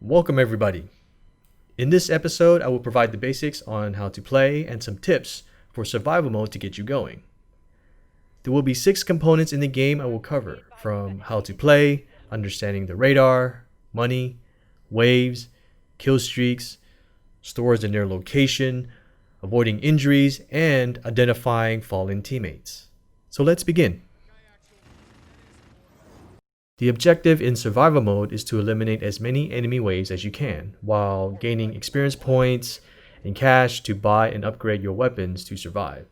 Welcome everybody. In this episode, I will provide the basics on how to play and some tips for survival mode to get you going. There will be 6 components in the game I will cover, from how to play, understanding the radar, money, waves, kill streaks, stores and their location, avoiding injuries, and identifying fallen teammates. So let's begin. The objective in survival mode is to eliminate as many enemy waves as you can, while gaining experience points and cash to buy and upgrade your weapons to survive.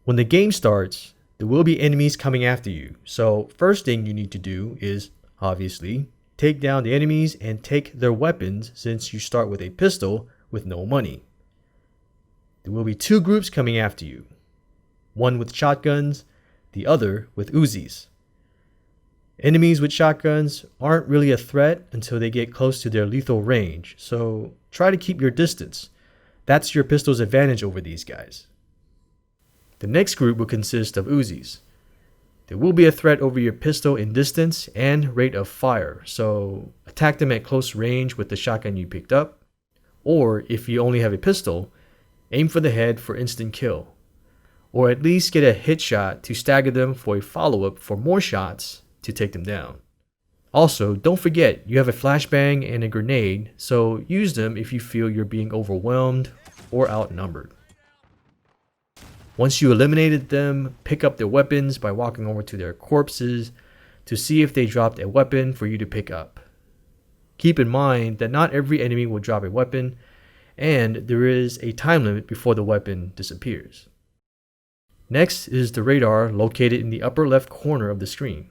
When the game starts, there will be enemies coming after you, so first thing you need to do is, obviously, take down the enemies and take their weapons since you start with a pistol with no money. There will be 2 groups coming after you, one with shotguns, the other with Uzis. Enemies with shotguns aren't really a threat until they get close to their lethal range, so try to keep your distance. That's your pistol's advantage over these guys. The next group will consist of Uzis. There will be a threat over your pistol in distance and rate of fire, so attack them at close range with the shotgun you picked up, or if you only have a pistol, aim for the head for instant kill, or at least get a hit shot to stagger them for a follow-up for more shots to take them down. Also, don't forget you have a flashbang and a grenade, so use them if you feel you're being overwhelmed or outnumbered. Once you eliminated them, pick up their weapons by walking over to their corpses to see if they dropped a weapon for you to pick up. Keep in mind that not every enemy will drop a weapon, and there is a time limit before the weapon disappears. Next is the radar located in the upper left corner of the screen.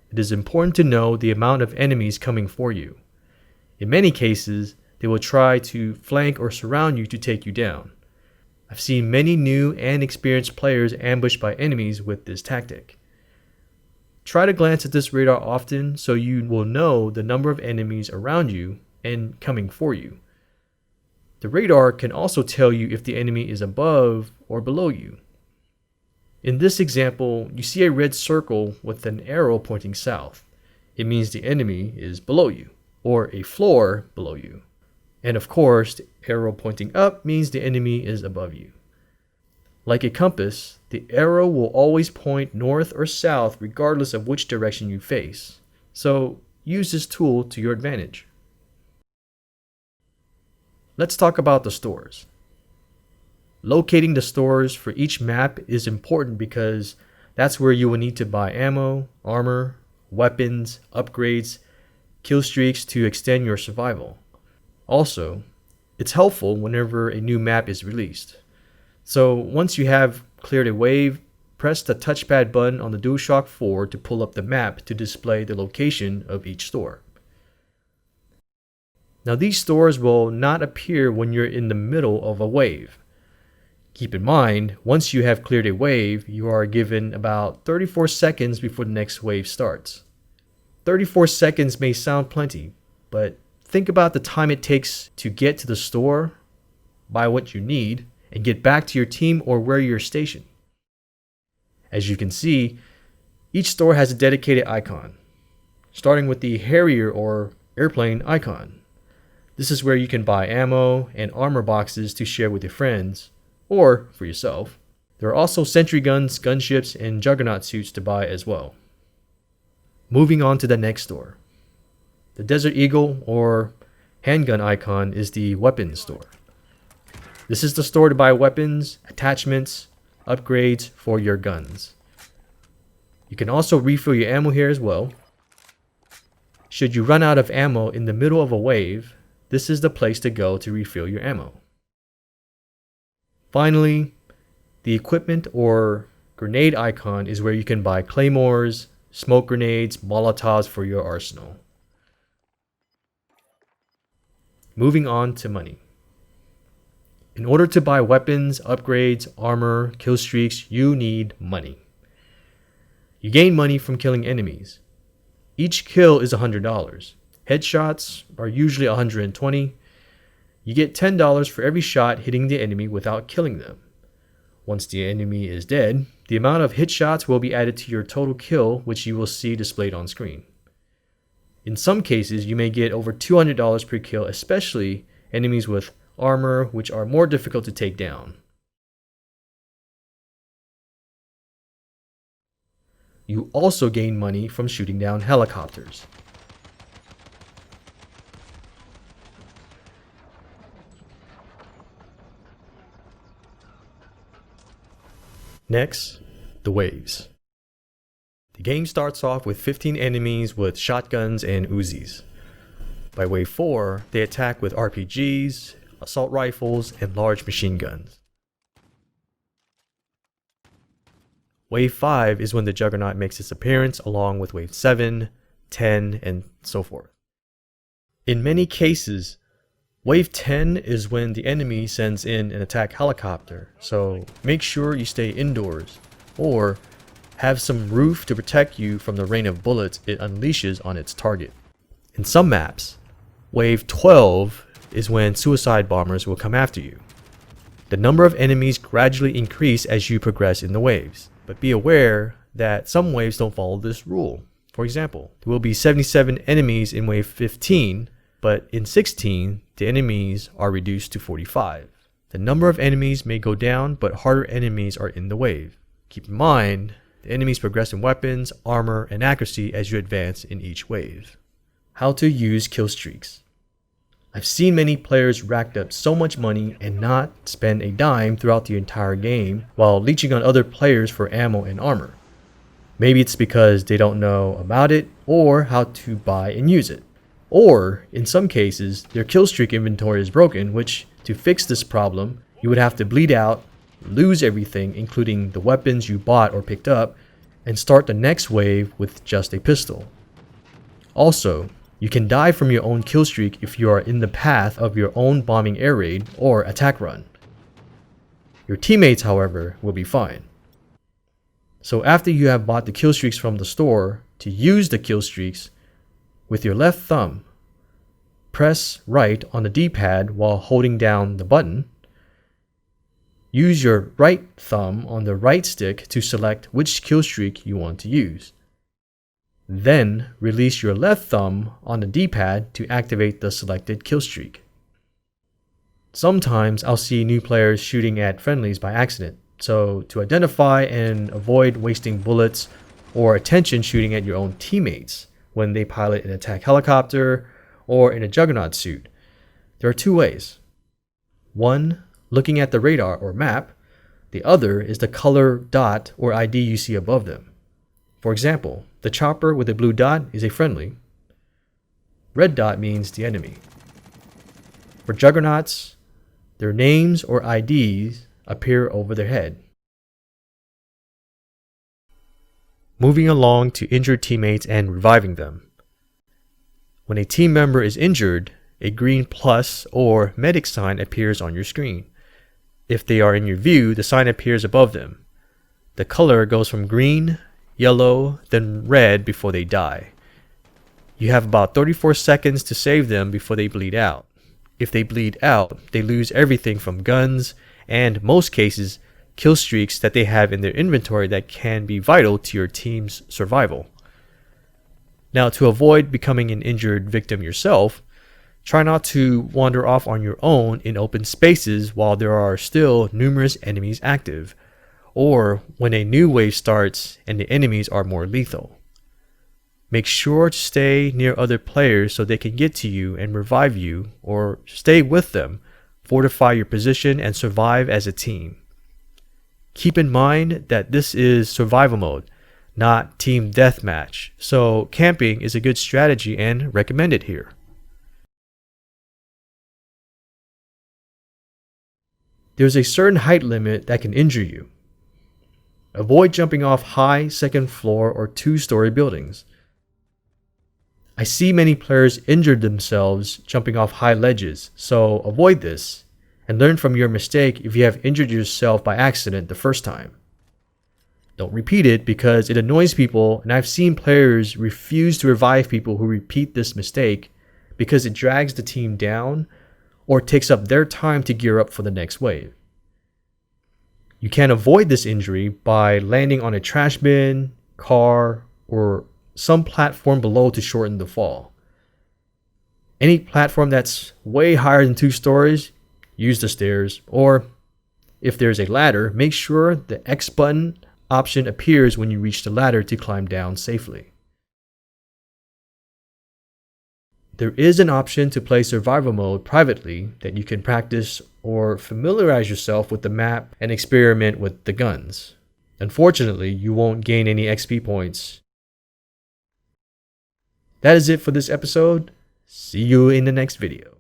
It is important to know the amount of enemies coming for you. In many cases, they will try to flank or surround you to take you down. I've seen many new and experienced players ambushed by enemies with this tactic. Try to glance at this radar often so you will know the number of enemies around you and coming for you. The radar can also tell you if the enemy is above or below you. In this example, you see a red circle with an arrow pointing south. It means the enemy is below you, or a floor below you. And of course, the arrow pointing up means the enemy is above you. Like a compass, the arrow will always point north or south regardless of which direction you face. So use this tool to your advantage. Let's talk about the stores. Locating the stores for each map is important because that's where you will need to buy ammo, armor, weapons, upgrades, kill streaks to extend your survival. Also, it's helpful whenever a new map is released. So once you have cleared a wave, press the touchpad button on the DualShock 4 to pull up the map to display the location of each store. Now these stores will not appear when you're in the middle of a wave. Keep in mind, once you have cleared a wave, you are given about 34 seconds before the next wave starts. 34 seconds may sound plenty, but think about the time it takes to get to the store, buy what you need, and get back to your team or where you're stationed. As you can see, each store has a dedicated icon, starting with the Harrier or airplane icon. This is where you can buy ammo and armor boxes to share with your friends, or for yourself. There are also sentry guns, gunships, and juggernaut suits to buy as well. Moving on to the next store. The Desert Eagle or handgun icon is the weapons store. This is the store to buy weapons, attachments, upgrades for your guns. You can also refill your ammo here as well. Should you run out of ammo in the middle of a wave, this is the place to go to refill your ammo. Finally, the equipment or grenade icon is where you can buy claymores, smoke grenades, molotovs for your arsenal. Moving on to money. In order to buy weapons, upgrades, armor, kill streaks, you need money. You gain money from killing enemies. Each kill is $100. Headshots are usually $120. You get $10 for every shot hitting the enemy without killing them. Once the enemy is dead, the amount of hit shots will be added to your total kill, which you will see displayed on screen. In some cases, you may get over $200 per kill, especially enemies with armor, which are more difficult to take down. You also gain money from shooting down helicopters. Next, the waves. The game starts off with 15 enemies with shotguns and Uzis. By wave 4, they attack with RPGs, assault rifles, and large machine guns. Wave 5 is when the Juggernaut makes its appearance along with wave 7, 10, and so forth. In many cases, wave 10 is when the enemy sends in an attack helicopter, so make sure you stay indoors, or have some roof to protect you from the rain of bullets it unleashes on its target. In some maps, wave 12 is when suicide bombers will come after you. The number of enemies gradually increase as you progress in the waves, but be aware that some waves don't follow this rule. For example, there will be 77 enemies in wave 15, but in 16, the enemies are reduced to 45. The number of enemies may go down, but harder enemies are in the wave. Keep in mind, the enemies progress in weapons, armor, and accuracy as you advance in each wave. How to use Killstreaks. I've seen many players racked up so much money and not spend a dime throughout the entire game while leeching on other players for ammo and armor. Maybe it's because they don't know about it or how to buy and use it. Or, in some cases, their Killstreak inventory is broken, which, to fix this problem, you would have to bleed out, lose everything including the weapons you bought or picked up, and start the next wave with just a pistol. Also, you can die from your own killstreak if you are in the path of your own bombing air raid or attack run. Your teammates, however, will be fine. So after you have bought the killstreaks from the store, to use the killstreaks, with your left thumb, press right on the D-pad while holding down the button. Use your right thumb on the right stick to select which killstreak you want to use. Then release your left thumb on the D-pad to activate the selected killstreak. Sometimes I'll see new players shooting at friendlies by accident, so to identify and avoid wasting bullets or attention shooting at your own teammates when they pilot an attack helicopter or in a Juggernaut suit, there are two ways. One, looking at the radar or map. The other is the color dot or ID you see above them. For example, the chopper with a blue dot is a friendly. Red dot means the enemy. For Juggernauts, their names or IDs appear over their head. Moving along to injured teammates and reviving them. When a team member is injured, a green plus or medic sign appears on your screen. If they are in your view, the sign appears above them. The color goes from green, yellow, then red before they die. You have about 34 seconds to save them before they bleed out. If they bleed out, they lose everything from guns and, most cases, kill streaks that they have in their inventory that can be vital to your team's survival. Now, to avoid becoming an injured victim yourself, try not to wander off on your own in open spaces while there are still numerous enemies active, or when a new wave starts and the enemies are more lethal. Make sure to stay near other players so they can get to you and revive you, or stay with them, fortify your position, and survive as a team. Keep in mind that this is survival mode, not team deathmatch, so camping is a good strategy and recommended here. There's a certain height limit that can injure you. Avoid jumping off high second floor or two-story buildings. I see many players injure themselves jumping off high ledges, so avoid this and learn from your mistake if you have injured yourself by accident the first time. Don't repeat it because it annoys people, and I've seen players refuse to revive people who repeat this mistake because it drags the team down or takes up their time to gear up for the next wave. You can avoid this injury by landing on a trash bin, car, or some platform below to shorten the fall. Any platform that's way higher than 2 stories, use the stairs, or if there's a ladder, make sure the X button option appears when you reach the ladder to climb down safely. There is an option to play survival mode privately that you can practice or familiarize yourself with the map and experiment with the guns. Unfortunately, you won't gain any XP points. That is it for this episode. See you in the next video.